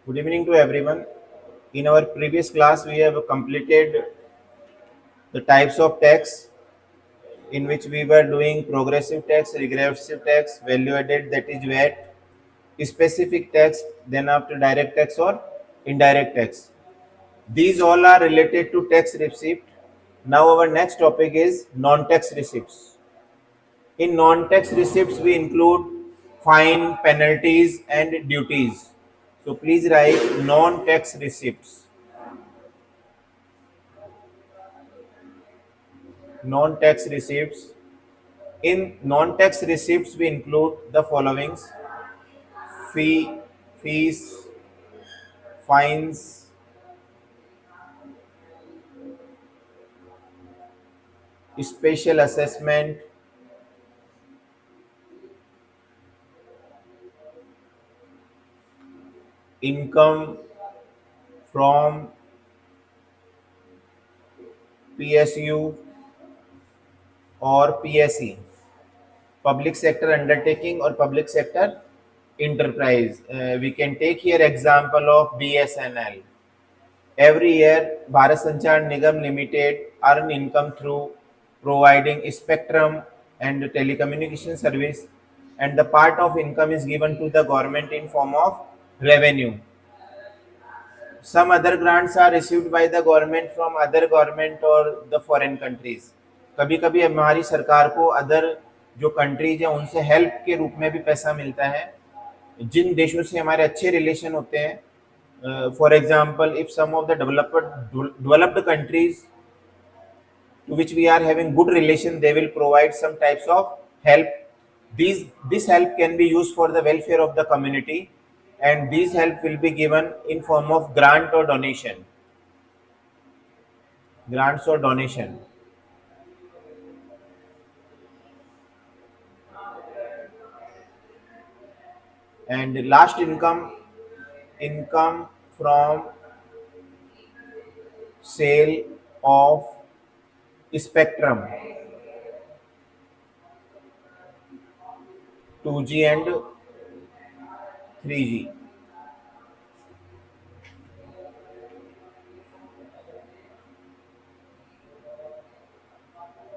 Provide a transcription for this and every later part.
Good evening to everyone. In our previous class, we have completed the types of tax in which we were doing progressive tax, regressive tax, value added, that is VAT, specific tax, then after direct tax or indirect tax. These all are related to tax receipt. Now our next topic is non-tax receipts. In non-tax receipts, we include fine, penalties, and duties. So please write non-tax receipts. Non-tax receipts. In non-tax receipts, we include the followings: fee, fees, fines, special assessment, income from PSU or PSE, public sector undertaking or public sector enterprise. We can take here example of BSNL. Every year, Bharat Sanchar Nigam Limited earn income through providing spectrum and telecommunication service, and the part of income is given to the government in form of revenue. Some other grants are received by the government from other government or the foreign countries. कभी कभी हमारी सरकार को other जो countries हैं उनसे help के रूप में भी पैसा मिलता है जिन देशों से हमारे अच्छे रिलेशन होते हैं. For example, if some of the developed countries to which we are having good relation, they will provide some types of help. This help can be used for the welfare of the community, and these help will be given in form of grant or donation. Grants or donation. And last, income from sale of spectrum, 2G and 3G.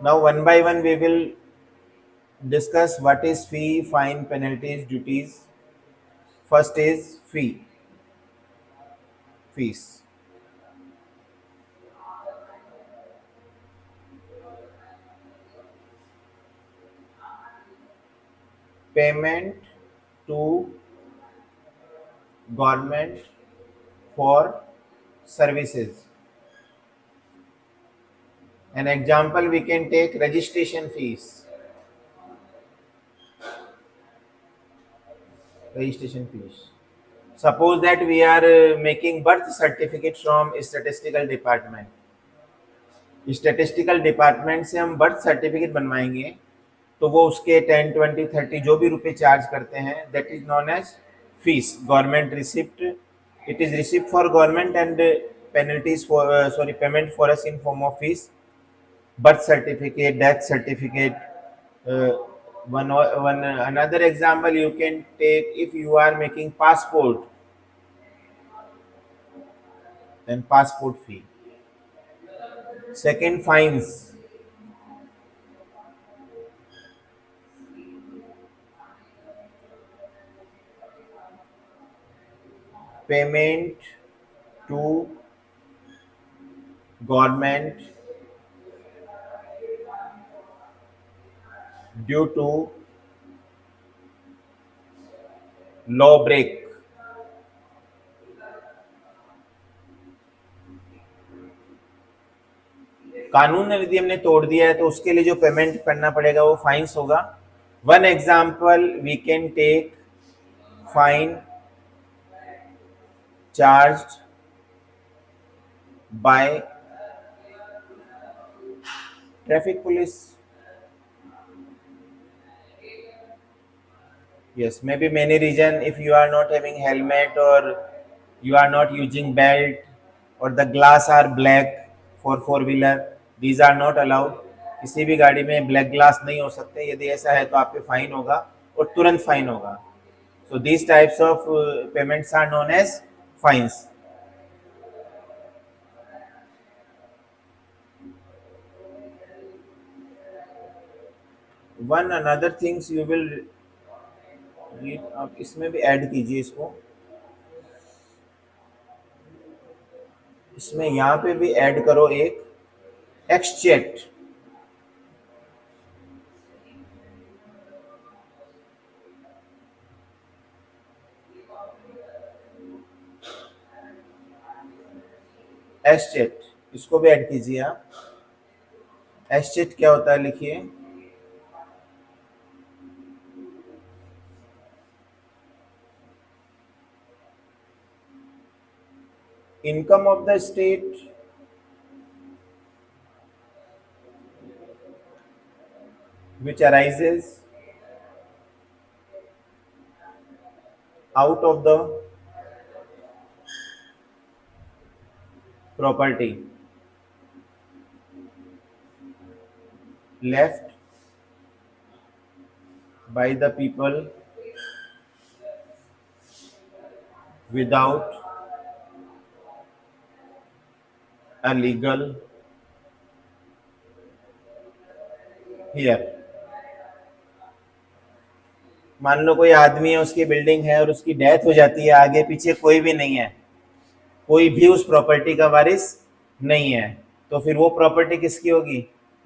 Now one by one we will discuss what is fee, fine, penalties, duties. First is fee, fees. Payment to government for services. An example we can take registration fees. Registration fees. Suppose that we are making birth certificate from statistical department. Statistical department से हम birth certificate बनवाएंगे तो वो उसके 10, 20, 30 जो भी रुपए charge करते हैं, that is known as fees. Government receipt, it is receipt for government and penalties for payment for us in form of fees. Birth certificate, death certificate. One another example you can take, if you are making passport, then passport fee. Second, fines. Payment to government due to law break. कानून यदि हमने तोड़ दिया है तो उसके लिए जो पेमेंट करना पड़ेगा वो फाइन्स होगा. One example we can take fine charged by traffic police. Yes, maybe many reason, if you are not having helmet or you are not using belt or the glass are black for four wheeler, these are not allowed. किसी भी गाड़ी में black glass नहीं हो सकते. यदि ऐसा है तो आप पे फाइन होगा और तुरंत फाइन होगा. So these types of payments are known as fines. One another things you will read, आप इसमें भी ऐड कीजिए इसको, इसमें यहाँ पे भी ऐड करो एक एक्सचेट। एस्टेट इसको भी ऐड कीजिए आप। एस्टेट क्या होता है लिखिए, income of the state which arises out of the property left by the people without a legal heir। मान लो कोई आदमी है, उसकी बिल्डिंग है और उसकी डेथ हो जाती है, आगे पीछे कोई भी नहीं है, कोई भी उस प्रॉपर्टी का वारिस नहीं है, तो फिर वो प्रॉपर्टी किसकी होगी?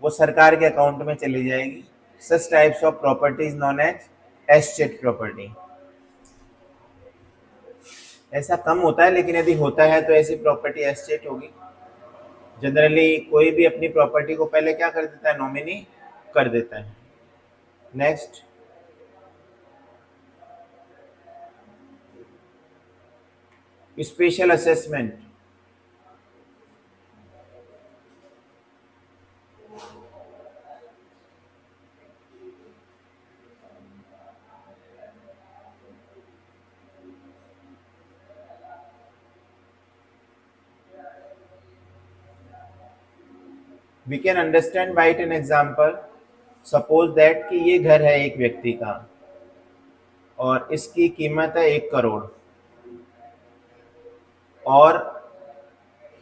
वो सरकार के अकाउंट में चली जाएगी। Such types of property is known as estate property. ऐसा कम होता है, लेकिन यदि होता है तो ऐसी प्रॉपर्टी एस्टेट होगी। जनरली कोई भी अपनी प्रॉपर्टी को पहले क्या कर देता है? नॉमिनी कर देता है। Next, special assessment. We can understand by it an example. Suppose that कि ये घर है एक व्यक्ति का और इसकी कीमत है 1 करोड़, और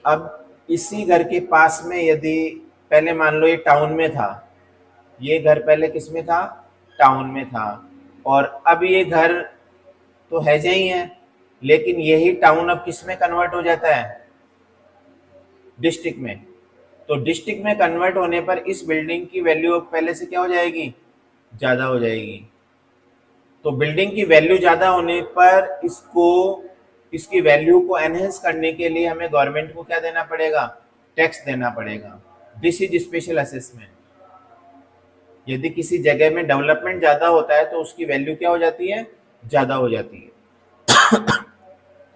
अब इसी घर के पास में यदि पहले मान लो ये टाउन में था, ये घर पहले किस में था? टाउन में था, और अब ये घर तो है ही है, लेकिन यही टाउन अब किस में कन्वर्ट हो जाता है? डिस्ट्रिक्ट में। तो डिस्ट्रिक्ट में कन्वर्ट होने पर इस बिल्डिंग की वैल्यू पहले से क्या हो जाएगी? ज़्यादा हो जाएगी। तो बिल्डिंग की वैल्यू ज़्यादा होने पर इसकी वैल्यू को एनहेंस करने के लिए हमें गवर्नमेंट को क्या देना पड़ेगा? टैक्स देना पड़ेगा। This is special assessment. यदि किसी जगह में डेवलपमेंट ज़्यादा होता है तो उसकी वैल्यू क्या हो जाती है? ज़्यादा हो जाती है।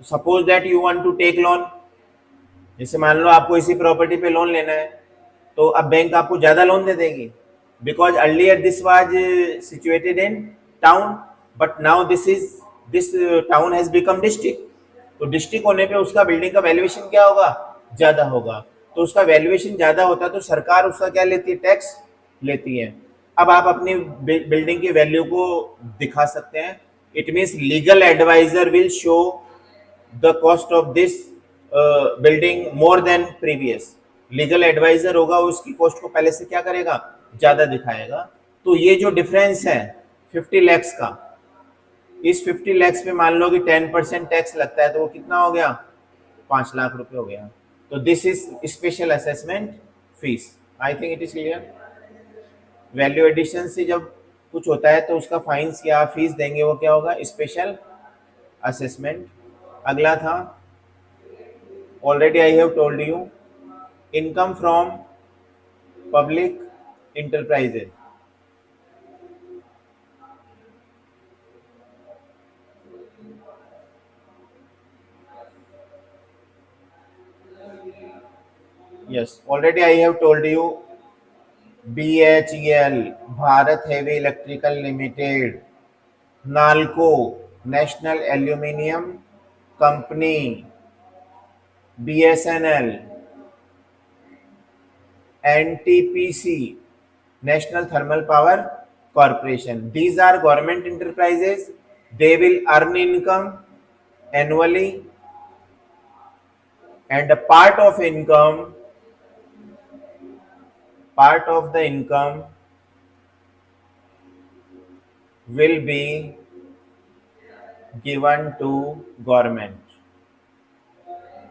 Suppose that you want to take loan, जैसे मान लो आपको इसी प्रॉपर्टी पे लोन लेना है, तो अब बैंक आपको ज़्यादा लोन दे देगी, because earlier this was situated in town, but now this town has become district. तो डिस्ट्रिक्ट होने पे उसका बिल्डिंग का वैल्यूएशन क्या होगा? ज़्यादा होगा। तो उसका वैल्यूएशन ज़्यादा होता है तो सरकार उसका क्या लेती है? टैक्स लेती है। अब आप अपनी बिल्डिंग की वैल्यू को दिखा सकते हैं। It means legal advisor will show the cost of this building more than previous. Legal advisor होगा, उसकी कॉस्ट को पहले से क्या करेगा? ज़्यादा दिखाएगा। तो ये जो डिफरेंस है 50 लैक्स का, इस 50 लैक्स पे मान लो कि 10% टैक्स लगता है, तो वो कितना हो गया? 5 लाख रुपए हो गया। तो this is special assessment fees. I think it is clear. Value addition से जब कुछ होता है तो उसका फाइन्स या फीस देंगे, वो क्या होगा? Special assessment. अगला था, already I have told you, income from public enterprises. Yes, already I have told you, BHEL, Bharat heavy electrical limited, NALCO, national aluminium company, BSNL, NTPC, National Thermal Power Corporation. These are government enterprises. They will earn income annually and a part of the income will be given to government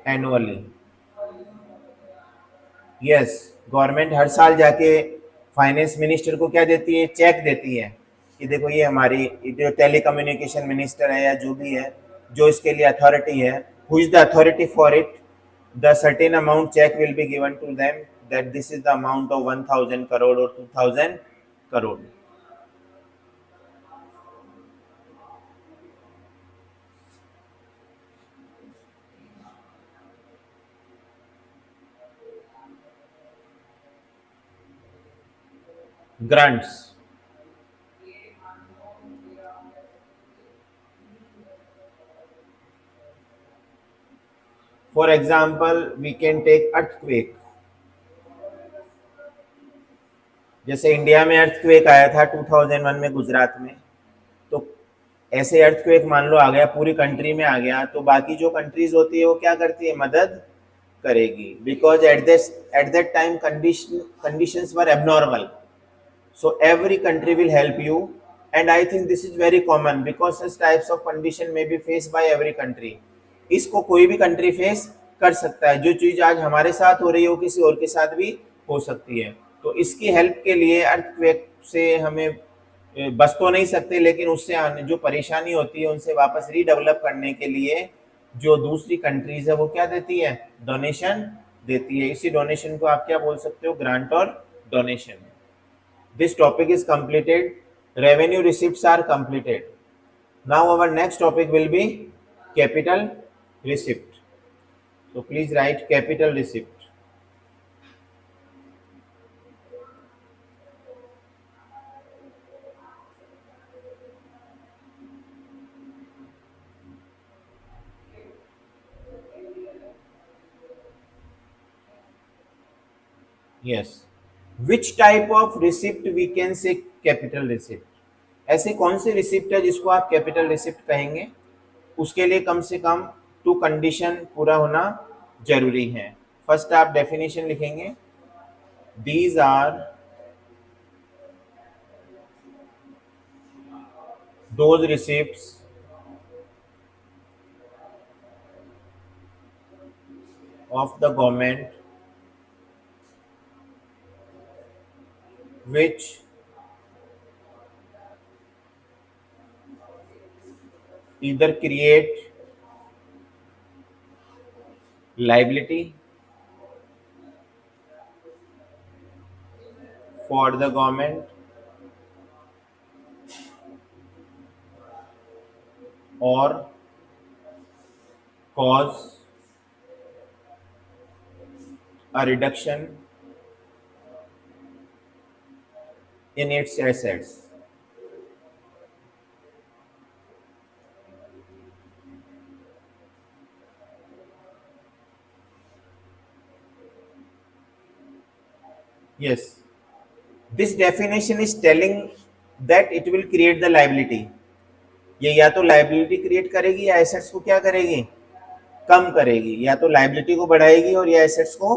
annually. Yes, government हर साल जाके finance minister को क्या देती है, check देती है कि देखो ये हमारी जो टेली कम्युनिकेशन मिनिस्टर है या जो भी है, जो इसके लिए अथॉरिटी है, who is the authority for it, the certain amount check will be given to them that this is the amount of 1000 crore और 2000 crore. Grants. For example, we can take earthquake. जैसे इंडिया में अर्थक्वेक आया था 2001 में गुजरात में, तो ऐसे अर्थक्वेक मान लो आ गया, पूरी कंट्री में आ गया, तो बाकी जो कंट्रीज होती है वो क्या करती है, मदद करेगी, because at that time conditions were abnormal. So every country will help you, and I think this is very common because such types of condition may be faced by every country. इसको कोई भी country face कर सकता है. जो चीज आज हमारे साथ हो रही है वो किसी और के साथ भी हो सकती है. तो इसकी हेल्प के लिए अर्थक्वेक से हमें बच तो नहीं सकते, लेकिन उससे आने जो परेशानी होती है उनसे वापस रीडेवलप करने के लिए जो दूसरी कंट्रीज है वो क्या देती है, डोनेशन देती है. इसी डोनेशन को आप क्या बोल सकते हो, ग्रांट और donation. This topic is completed. Revenue receipts are completed. Now our next topic will be capital receipt. So please write capital receipt. Yes. Which type of receipt we can say capital receipt? ऐसे कौन सी receipt है जिसको आप capital receipt कहेंगे? उसके लिए कम से कम 2 कंडीशन पूरा होना जरूरी है. फर्स्ट आप डेफिनेशन लिखेंगे, these are those receipts of the government which either create liability for the government or cause a reduction in its assets. Yes, this definition is telling that it will create the liability. ये या तो liability create करेगी या assets को क्या करेगी, कम करेगी. या तो लाइबिलिटी को बढ़ाएगी और या एसेट्स को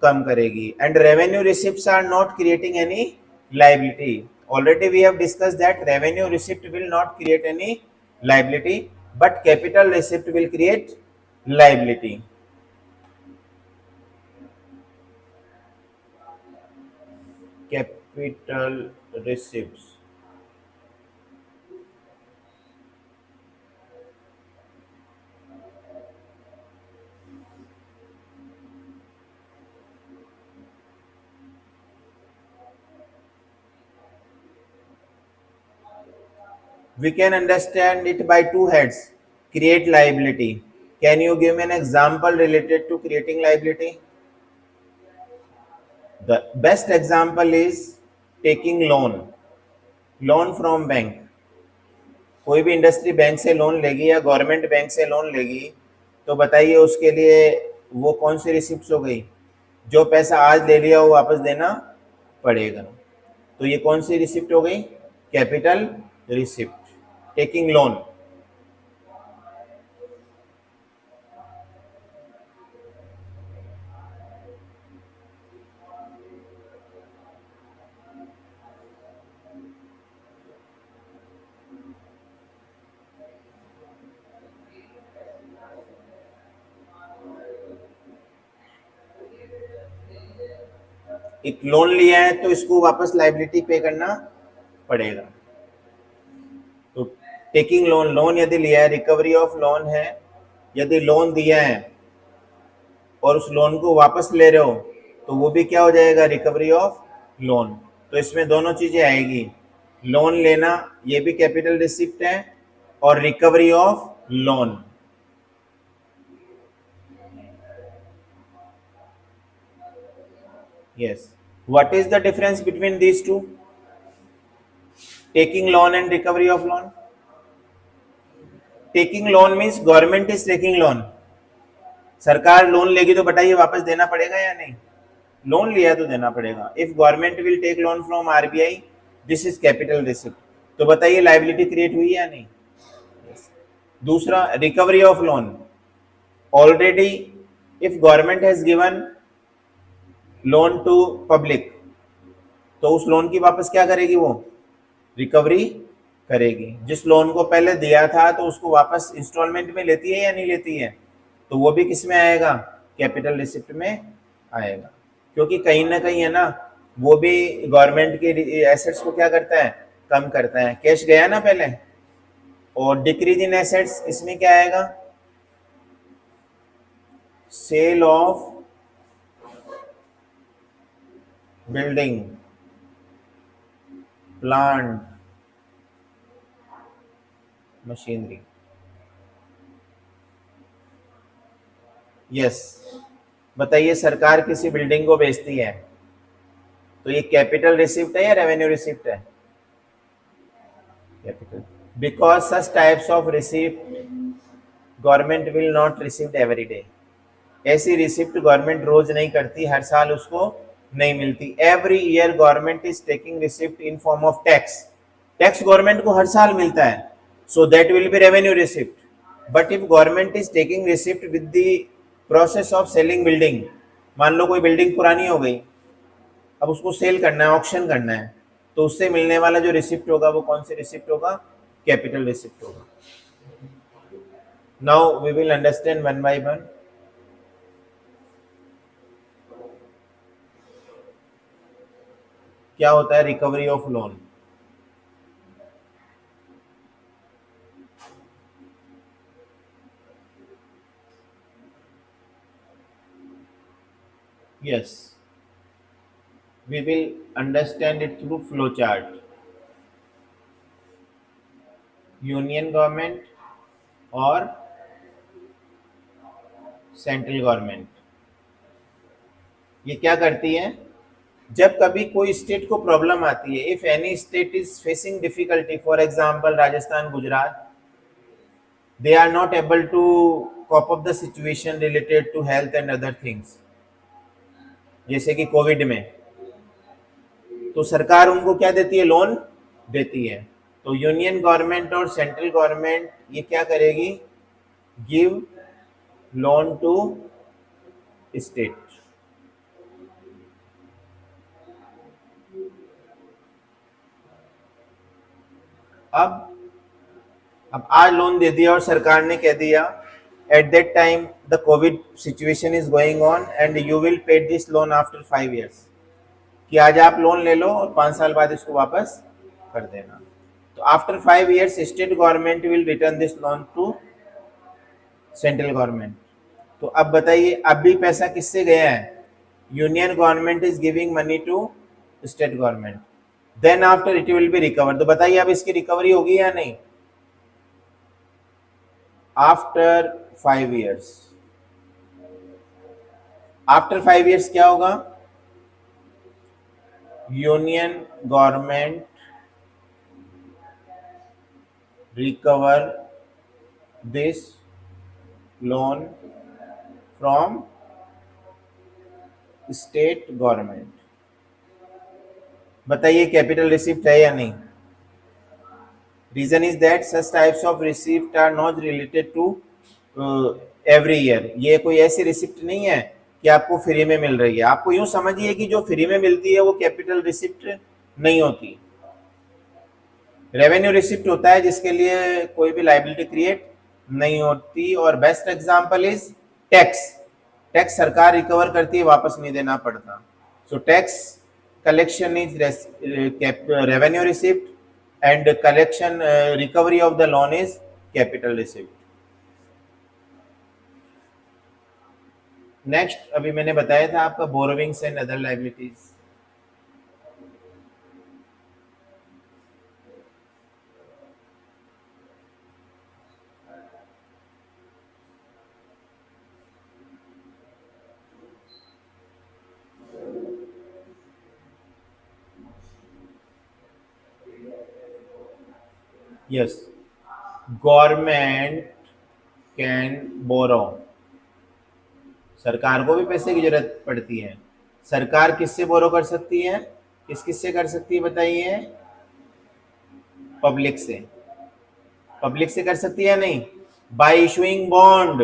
कम करेगी. And revenue receipts are not creating any liability. Already we have discussed that revenue receipt will not create any liability, but capital receipt will create liability. Capital receipts. We can understand it by two heads. Create liability. Can you give me an example related to creating liability? The best example is taking loan from bank. कोई भी industry bank से loan लेगी या government bank से loan लेगी, तो बताइए उसके लिए वो कौन सी रिसिप्ट हो गई, जो पैसा आज ले लिया वो वापस देना पड़ेगा. तो ये कौन सी रिसिप्ट हो गई, कैपिटल रिसिप्ट. Taking loan. एक लोन लिया है तो इसको वापस लाइबिलिटी पे करना पड़ेगा। तो टेकिंग लोन, लोन यदि लिया है, रिकवरी ऑफ लोन है, यदि लोन दिया है और उस लोन को वापस ले रहे हो तो वो भी क्या हो जाएगा, रिकवरी ऑफ लोन। तो इसमें दोनों चीजें आएगी, लोन लेना ये भी कैपिटल रिसिप्ट है और recovery of loan. Yes, what is the difference between these two, taking loan and recovery of loan? Taking loan means government is taking loan, सरकार लोन लेगी तो बताइए वापस देना पड़ेगा या नहीं? लोन लिया तो देना पड़ेगा। If government will take loan from RBI, this is capital receipt. तो बताइए लाइबिलिटी क्रिएट हुई या नहीं? yes. दूसरा, recovery of loan, already if government has given loan to public तो उस लोन की वापस क्या करेगी, वो रिकवरी करेगी। जिस लोन को पहले दिया था तो उसको वापस इंस्टॉलमेंट में लेती है या नहीं लेती है? तो वो भी किस में आएगा, कैपिटल रिसिप्ट में आएगा। क्योंकि कहीं ना कहीं है ना, वो भी गवर्नमेंट के एसेट्स को क्या करता है, कम करता है। कैश गया ना पहले, और डिक्रीज इन एसेट्स इसमें क्या आएगा, sale of building, plant, machinery. Yes, बताइए सरकार किसी बिल्डिंग को बेचती है तो ये कैपिटल रिसिप्ट है या रेवेन्यू रिसिप्ट है? Capital, because such types of receipt government will not receive every day. ऐसी रिसिप्ट गवर्नमेंट रोज नहीं करती, हर साल उसको नहीं मिलती। Every year government is taking receipt in form of tax, tax government को हर साल मिलता है, so that will be revenue receipt. But if government is taking receipt with the process of selling building, मान लो कोई बिल्डिंग पुरानी हो गई, अब उसको सेल करना है, ऑक्शन करना है, तो उससे मिलने वाला जो रिसिप्ट होगा वो कौन सी रिसिप्ट होगा, कैपिटल रिसिप्ट होगा। Now we will understand one by one. क्या होता है recovery of loan? Yes, we will understand it through flow chart. Union government और सेंट्रल गवर्नमेंट ये क्या करती है, जब कभी कोई स्टेट को प्रॉब्लम आती है, if any state is facing difficulty, for example Rajasthan, Gujarat, they are not able to cope up the situation related to health and other things, जैसे कि कोविड में, तो सरकार उनको क्या देती है, लोन देती है। तो यूनियन गवर्नमेंट और सेंट्रल गवर्नमेंट ये क्या करेगी, गिव लोन टू स्टेट। अब आज लोन दे दिया और सरकार ने कह दिया at that time the Covid situation is going on and you will pay this loan after 5 years, कि आज आप लोन ले लो और 5 साल बाद इसको वापस कर देना। तो after 5 years state government will return this loan to central government. तो अब बताइए, अब भी पैसा किससे गया है, union government is giving money to state government, then after it will be recovered. तो बताइए अब इसकी रिकवरी होगी या नहीं? आफ्टर 5 years, आफ्टर 5 years क्या होगा, union government recover this loan from state government. बताइए कैपिटल रिसिप्ट है या नहीं? Reason is that such types of receipt are not related to every year. ये कोई ऐसी रिसिप्ट नहीं है कि आपको फ्री में मिल रही है। आपको यूं समझिए कि जो फ्री में मिलती है वो कैपिटल रिसिप्ट नहीं होती, रेवेन्यू रिसिप्ट होता है जिसके लिए कोई भी लाइबिलिटी क्रिएट नहीं होती। और best example is tax, tax सरकार रिकवर करती है, वापस नहीं देना पड़ता। So tax collection is revenue receipt, and collection recovery of the loan is capital receipt. Next अभी मैंने बताया था आपका borrowings and other liabilities. Yes, government can borrow. सरकार को भी पैसे की जरूरत पड़ती है. सरकार किससे बोरो कर सकती है, किस से कर सकती है बताइए? पब्लिक से. पब्लिक से कर सकती है नहीं? Bye issuing bond.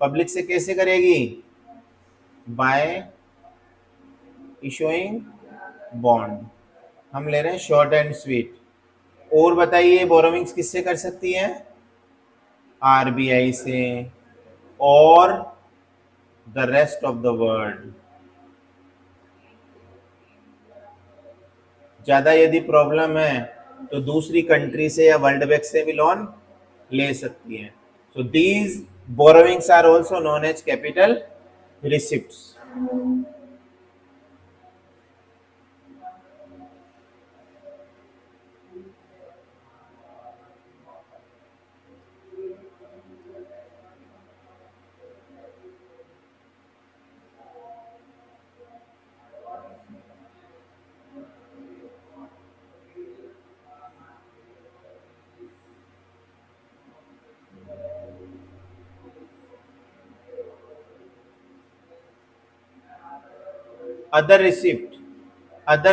पब्लिक से कैसे करेगी? By issuing bond. हम ले रहे हैं शॉर्ट एंड स्वीट. और बताइए बोरोविंग्स किससे कर सकती है? आरबीआई से और the rest of the world. ज्यादा यदि प्रॉब्लम है तो दूसरी कंट्री से या वर्ल्ड बैंक से भी लोन ले सकती है. So these borrowings are also known as capital receipts. Other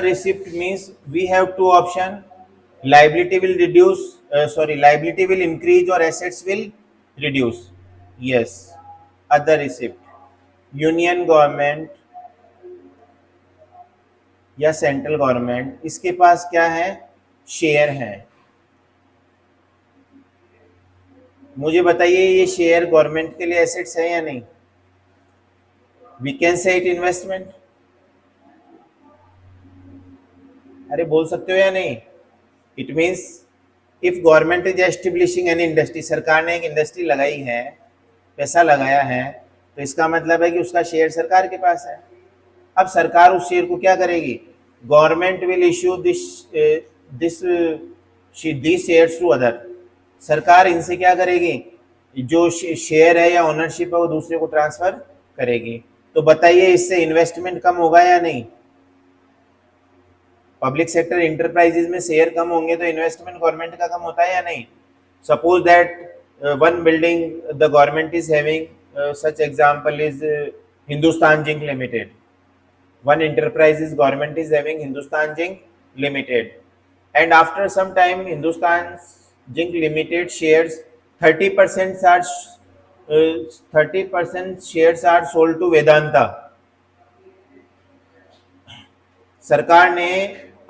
receipt means we have two option. Liability will reduce, liability will increase or assets will reduce. Yes, other receipt. Union government या central government, इसके पास क्या है? Share है. मुझे बताइए ये share government के लिए एसेट्स है या नहीं? We can say it investment. अरे बोल सकते हो या नहीं? It means if government is establishing an industry, सरकार ने एक इंडस्ट्री लगाई है, पैसा लगाया है, तो इसका मतलब है कि उसका शेयर सरकार के पास है. अब सरकार उस शेयर को क्या करेगी? Government will issue this shares to other. सरकार इनसे क्या करेगी? जो शेयर है या ओनरशिप है वो दूसरे को ट्रांसफर करेगी. तो बताइए इससे इन्वेस्टमेंट कम होगा या नहीं? पब्लिक सेक्टर इंटरप्राइजेज में शेयर कम होंगे तो इन्वेस्टमेंट गवर्नमेंट का कम होता है या नहीं? Suppose that one building the government is having, such example is Hindustan Zinc Limited. One enterprise is government is having Hindustan Zinc Limited, and after some time Hindustan Zinc Limited shares 30% shares are sold to Vedanta. सरकार ने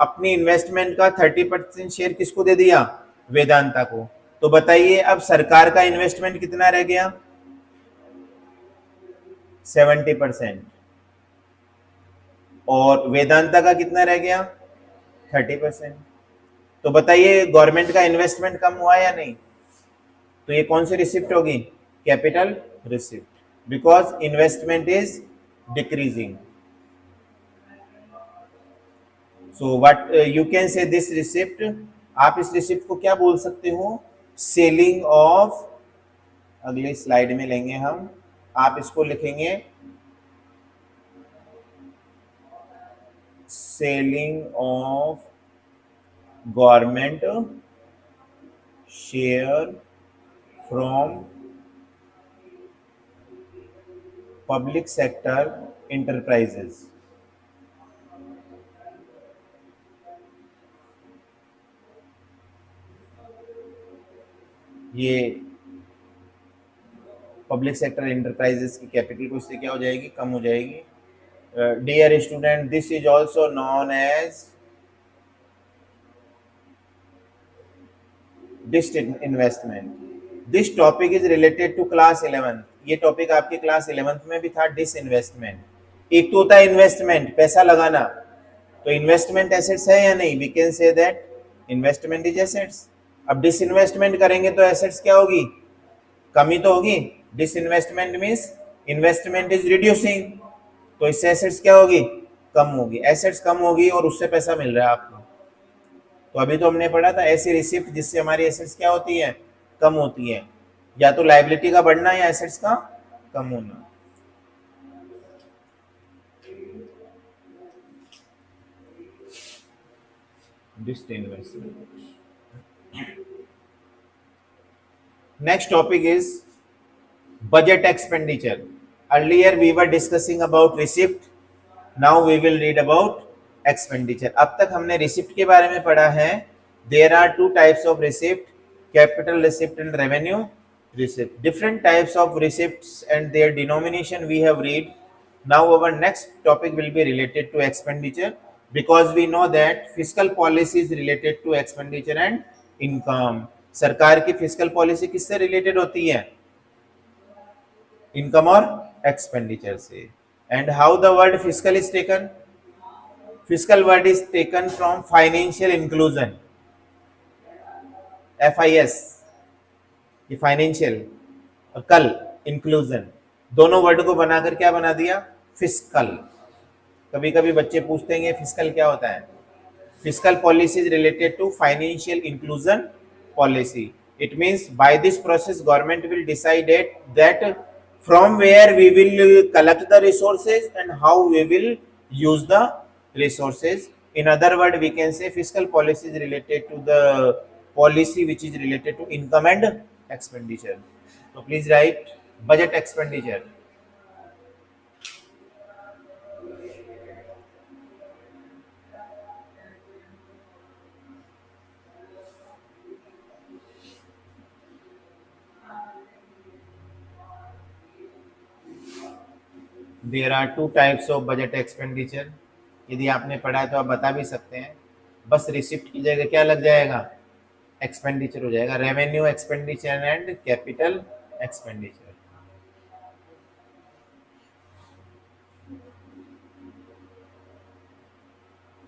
अपनी investment का 30% share किसको दे दिया? वेदांता को. तो बताइए अब सरकार का इन्वेस्टमेंट कितना रह गया? 70%. और वेदांता का कितना रह गया? 30%. तो बताइए गवर्नमेंट का इन्वेस्टमेंट कम हुआ या नहीं? तो ये कौन सी रिसिप्ट होगी? Capital receipt, because investment is decreasing. So what you can say this receipt, आप इस रिसिप्ट को क्या बोल सकते हो? Selling of. अगली स्लाइड में लेंगे हम. आप इसको लिखेंगे selling of government share from public sector enterprises. ये पब्लिक सेक्टर इंटरप्राइजेस की कैपिटल को इससे क्या हो जाएगी? कम हो जाएगी. Dear student, this is also known as district investment. This topic is related to class 11. ये टॉपिक आपके क्लास 11th में भी था, डिस इन्वेस्टमेंट. एक तो होता है इन्वेस्टमेंट, पैसा लगाना, तो इन्वेस्टमेंट एसेट्स है या नहीं, we can say that investment is assets. अब डिसइन्वेस्टमेंट करेंगे तो एसेट्स क्या होगी, कमी तो होगी। Disinvestment means investment is reducing, तो इससे एसेट्स क्या होगी, कम होगी। एसेट्स कम होगी और उससे पैसा मिल रहा है आपको। तो अभी तो हमने पढ़ा था ऐसी रिसिप्ट जिससे हमारी एसेट्स क्या होती है, कम होती है, या तो लायबिलिटी का बढ़ना या एसेट्स का कम होना। Next topic is budget expenditure. Earlier we were discussing about receipt. Now we will read about expenditure. अब तक हमने receipt के बारे में पढ़ा है. There are two types of receipt: capital receipt and revenue receipt. Different types of receipts and their denomination we have read. Now our next topic will be related to expenditure, because we know that fiscal policy is related to expenditure and income. सरकार की physical policy किससे related होती है, income और expenditure से। And how the word physical is taken, physical word is taken from financial inclusion, FIS, ये financial, और कल इंक्लूजन, दोनों वर्ड को बनाकर क्या बना दिया, फिजिकल। कभी कभी बच्चे पूछते हैं फिजिकल क्या होता है। Physical policy is related to financial inclusion policy. It means by this process government will decide that from where we will collect the resources and how we will use the resources. In other word, we can say fiscal policy is related to the policy which is related to income and expenditure. So please write budget expenditure. There are two types of budget expenditure. यदि आपने पढ़ा है तो आप बता भी सकते हैं, बस रिसिप्ट की जगह क्या लग जाएगा, एक्सपेंडिचर हो जाएगा। Revenue expenditure and capital expenditure.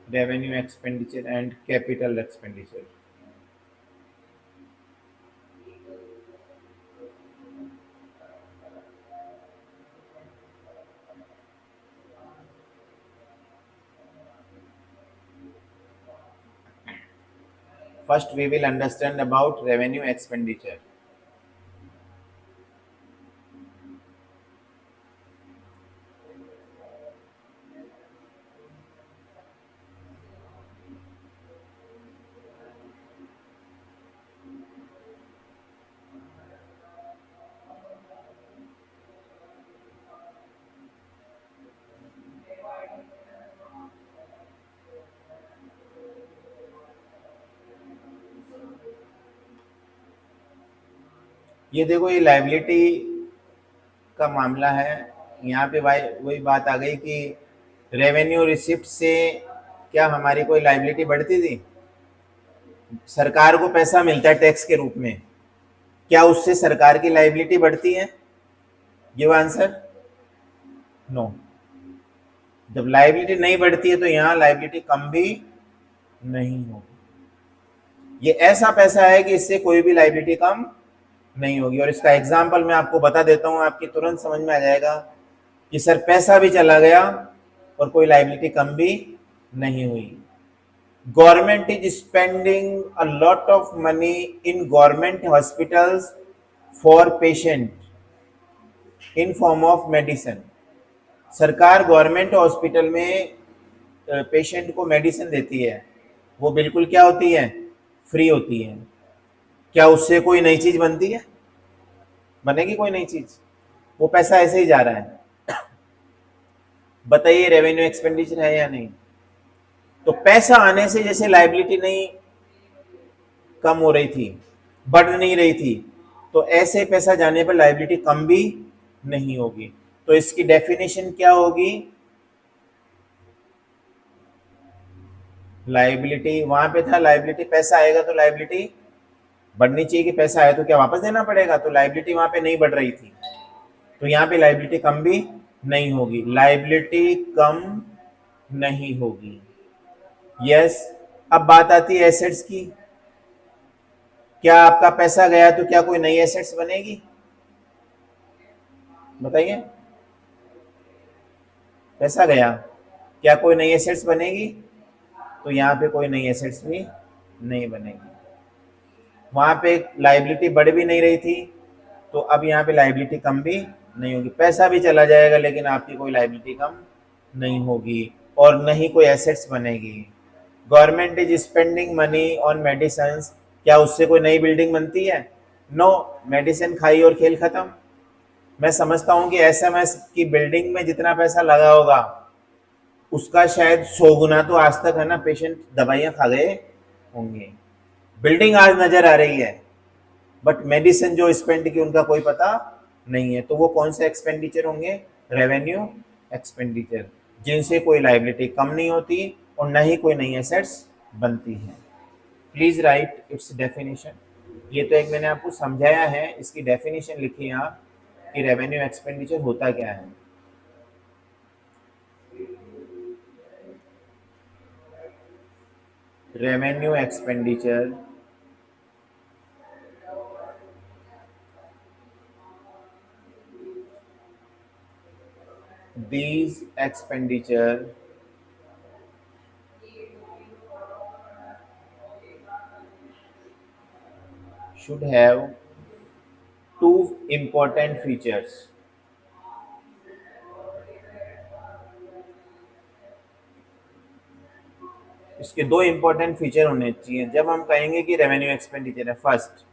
Revenue expenditure and capital expenditure. First we will understand about revenue expenditure. ये देखो, ये लायबिलिटी का मामला है। यहाँ पे भाई वही बात आ गई कि रेवेन्यू रिसिप्ट से क्या हमारी कोई लायबिलिटी बढ़ती थी, सरकार को पैसा मिलता है टैक्स के रूप में, क्या उससे सरकार की लायबिलिटी बढ़ती है, गिव आंसर, नो। जब लायबिलिटी नहीं बढ़ती है तो यहाँ लायबिलिटी कम भी नहीं होगी। ये ऐसा पैसा है कि इससे कोई भी लायबिलिटी कम नहीं होगी। और इसका एग्जाम्पल मैं आपको बता देता हूँ, आपकी तुरंत समझ में आ जाएगा कि सर पैसा भी चला गया और कोई लायबिलिटी कम भी नहीं हुई। Government is spending a lot of money in government hospitals for patient in form of medicine. सरकार गवर्नमेंट हॉस्पिटल में पेशेंट को मेडिसिन देती है, वो बिल्कुल क्या होती है, फ्री होती है। क्या उससे कोई नई चीज बनती है, बनेगी कोई नई चीज, वो पैसा ऐसे ही जा रहा है। बताइए रेवेन्यू एक्सपेंडिचर है या नहीं। तो पैसा आने से जैसे लायबिलिटी नहीं कम हो रही थी, बढ़ नहीं रही थी, तो ऐसे पैसा जाने पर लायबिलिटी कम भी नहीं होगी। तो इसकी डेफिनेशन क्या होगी, लायबिलिटी वहां पे था, लायबिलिटी पैसा आएगा तो लायबिलिटी बढ़नी चाहिए कि पैसा आया तो क्या वापस देना पड़ेगा, तो लायबिलिटी वहां पे नहीं बढ़ रही थी, तो यहाँ पे लायबिलिटी कम भी नहीं होगी, लाइबिलिटी कम नहीं होगी। यस। अब बात आती है एसेट्स की। क्या आपका पैसा गया तो क्या कोई नई एसेट्स बनेगी? बताइए। पैसा गया, क्या कोई नई एसेट्स बनेगी? तो यहाँ पे कोई नई एसेट्स भी नहीं बनेगी। वहां पे लाइबिलिटी बढ़ भी नहीं रही थी, तो अब यहाँ पे लाइबिलिटी कम भी नहीं होगी। पैसा भी चला जाएगा लेकिन आपकी कोई लाइबिलिटी कम नहीं होगी और न ही कोई एसेट्स बनेगी। Government is spending money on medicine, क्या उससे कोई नई बिल्डिंग बनती है? नो, मेडिसिन खाई और खेल खत्म। मैं समझता हूँ कि एसएमएस की बिल्डिंग में जितना पैसा लगा होगा उसका शायद 100 गुना तो आज तक है ना पेशेंट दवाइयाँ खा गए होंगे। बिल्डिंग आज नजर आ रही है बट मेडिसिन जो स्पेंड की उनका कोई पता नहीं है। तो वो कौन से एक्सपेंडिचर होंगे? रेवेन्यू एक्सपेंडिचर, जिनसे कोई लाइबिलिटी कम नहीं होती और न ही कोई नई एसेट्स बनती है। Please right it's definition. ये तो एक मैंने आपको समझाया है, इसकी डेफिनेशन लिखिए आप कि रेवेन्यू एक्सपेंडिचर होता क्या है। Revenue expenditure these expenditure should have two important features. इसके दो इंपॉर्टेंट फीचर होने चाहिए जब हम कहेंगे कि रेवेन्यू एक्सपेंडिचर है। फर्स्ट,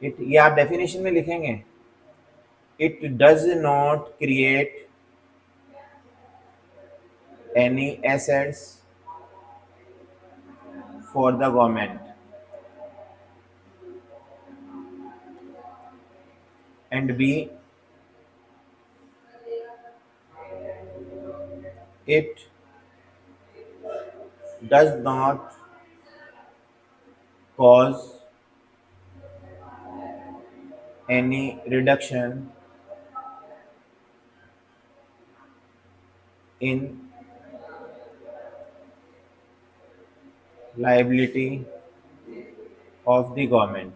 इट, ये आप डेफिनेशन में लिखेंगे, it does not create any assets for the government, and B, it does not cause any reduction in liability of the government.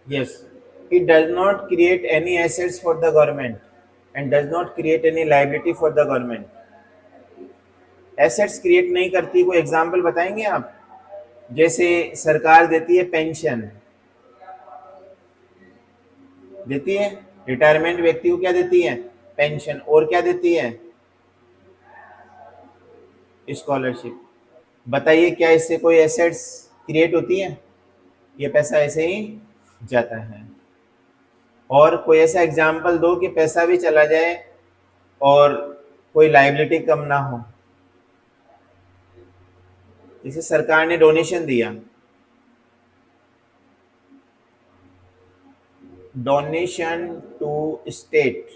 Yes, it does not create any assets for the government and does not create any liability for the government. Assets create नहीं करती, कोई example बताएंगे आप? जैसे सरकार देती है pension, देती है, रिटायरमेंट व्यक्ति को क्या देती है? पेंशन। और क्या देती है? स्कॉलरशिप। बताइए क्या इससे कोई एसेट्स क्रिएट होती है? ये पैसा ऐसे ही जाता है। और कोई ऐसा एग्जाम्पल दो कि पैसा भी चला जाए और कोई लाइबिलिटी कम ना हो। जैसे सरकार ने डोनेशन दिया, donation to state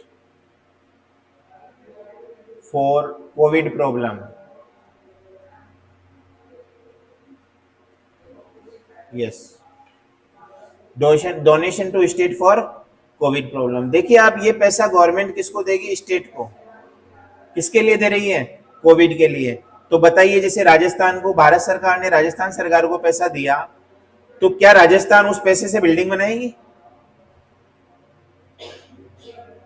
for covid problem. Yes, donation to state for covid problem. देखिए आप, ये पैसा गवर्नमेंट किसको देगी? स्टेट को। किसके लिए दे रही है? कोविड के लिए। तो बताइए, जैसे राजस्थान को भारत सरकार ने राजस्थान सरकार को पैसा दिया, तो क्या राजस्थान उस पैसे से बिल्डिंग बनाएगी?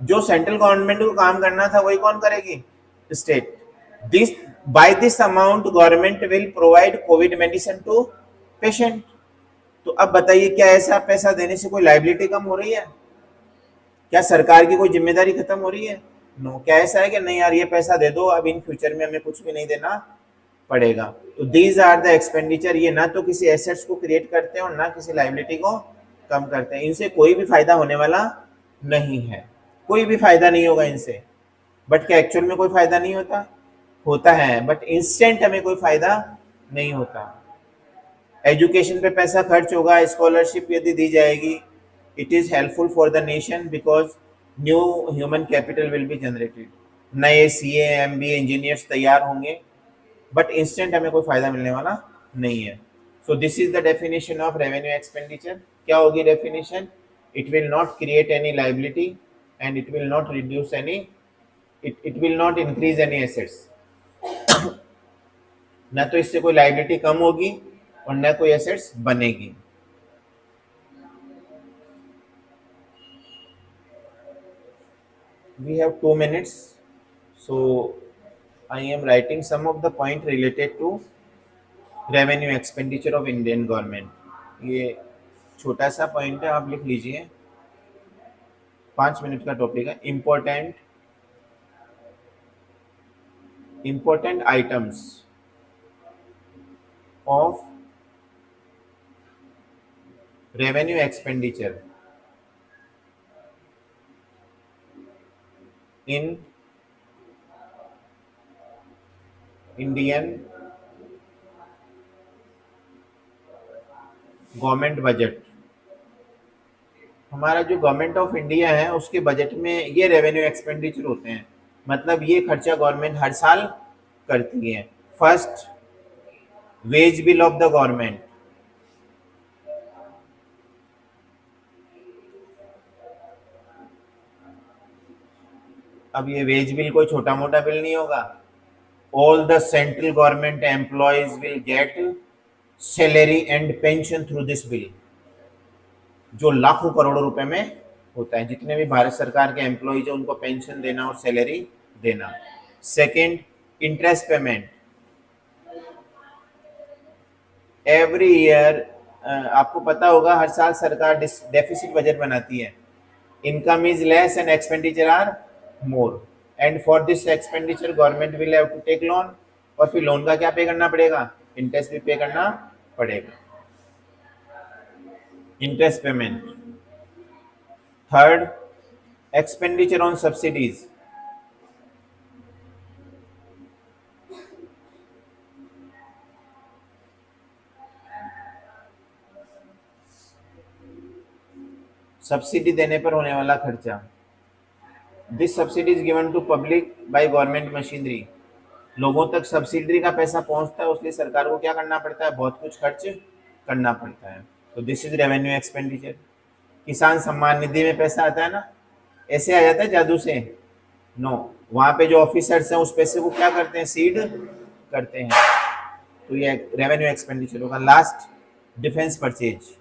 जो सेंट्रल गवर्नमेंट को काम करना था वही कौन करेगी? State. This, by this amount government will provide covid medicine to patient. तो अब बताइए, क्या ऐसा पैसा देने से कोई लाइबिलिटी कम हो रही है? क्या सरकार की कोई जिम्मेदारी खत्म हो रही है? नो। क्या ऐसा है कि नहीं यार ये पैसा दे दो, अब इन फ्यूचर में हमें कुछ भी नहीं देना पड़ेगा। तो दीज आर द एक्सपेंडिचर। ये ना तो किसी एसेट्स को क्रिएट करते हैं और ना किसी लाइबिलिटी को कम करते हैं। इनसे कोई भी फायदा होने वाला नहीं है, कोई भी फायदा नहीं होगा इनसे। बट क्या एक्चुअल में कोई फायदा नहीं होता? होता है, बट इंस्टेंट हमें कोई फायदा नहीं होता। एजुकेशन पे पैसा खर्च होगा, स्कॉलरशिप यदि दी जाएगी, it is helpful for the nation because new human capital will be generated, नए सीए एमबीए इंजीनियर्स तैयार होंगे, बट इंस्टेंट हमें कोई फायदा मिलने वाला नहीं है. So this is the definition of revenue expenditure. क्या होगी definition? It will not create any liability and it will not reduce any, it will not increase any assets. ना तो इससे कोई लाइबिलिटी कम होगी और ना कोई एसेट्स बनेगी. We have 2 minutes, so I am writing some of the point related to revenue expenditure of Indian government. ये छोटा सा पॉइंट है, आप लिख लीजिए. 5 मिनट का टॉपिक है. Important items of revenue expenditure in Indian government budget. हमारा जो गवर्नमेंट ऑफ इंडिया है उसके बजट में ये रेवेन्यू एक्सपेंडिचर होते हैं, मतलब ये खर्चा गवर्नमेंट हर साल करती है. First, wage bill of the government. अब ये वेज बिल कोई छोटा मोटा बिल नहीं होगा. All the central government employees will get salary and pension through this bill, जो लाखों करोड़ों रुपए में होता है. जितने भी भारत सरकार के एम्प्लॉयज है उनको पेंशन देना और सैलरी देना. Second, interest payment. Every year आपको पता होगा हर साल सरकार डेफिसिट बजट बनाती है. Income is less and expenditure are more, and for this expenditure government will have to take loan. और फिर लोन का क्या पे करना पड़ेगा? इंटरेस्ट भी पे करना पड़ेगा. Interest payment. Third, expenditure on subsidies. Subsidy देने पर होने वाला खर्चा. This subsidy is given to public by government machinery. लोगों तक सब्सिडी का पैसा पहुंचता है, उसलिए सरकार को क्या करना पड़ता है? बहुत कुछ खर्च करना पड़ता है. तो दिस इज रेवेन्यू एक्सपेंडिचर. किसान सम्मान निधि में पैसा आता है ना, ऐसे आ जाता है जादू से? नो, वहाँ पे जो ऑफिसर्स हैं उस पैसे को क्या करते हैं? सीड करते हैं. तो ये रेवेन्यू एक्सपेंडिचर होगा. Last, defence purchase.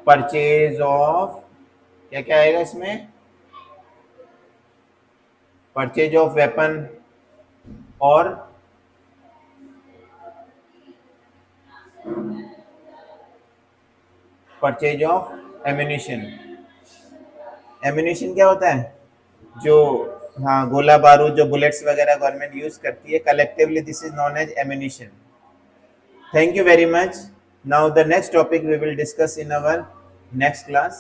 Purchase of, क्या क्या आएगा इसमें? परचेज ऑफ वेपन और परचेज ऑफ एम्यूनिशन. एम्यूनिशन क्या होता है? जो, हाँ, गोला बारूद, जो बुलेट्स वगैरह गवर्नमेंट यूज करती है. Collectively this is known as ammunition. Thank you very much. Now the next topic we will discuss in our next class.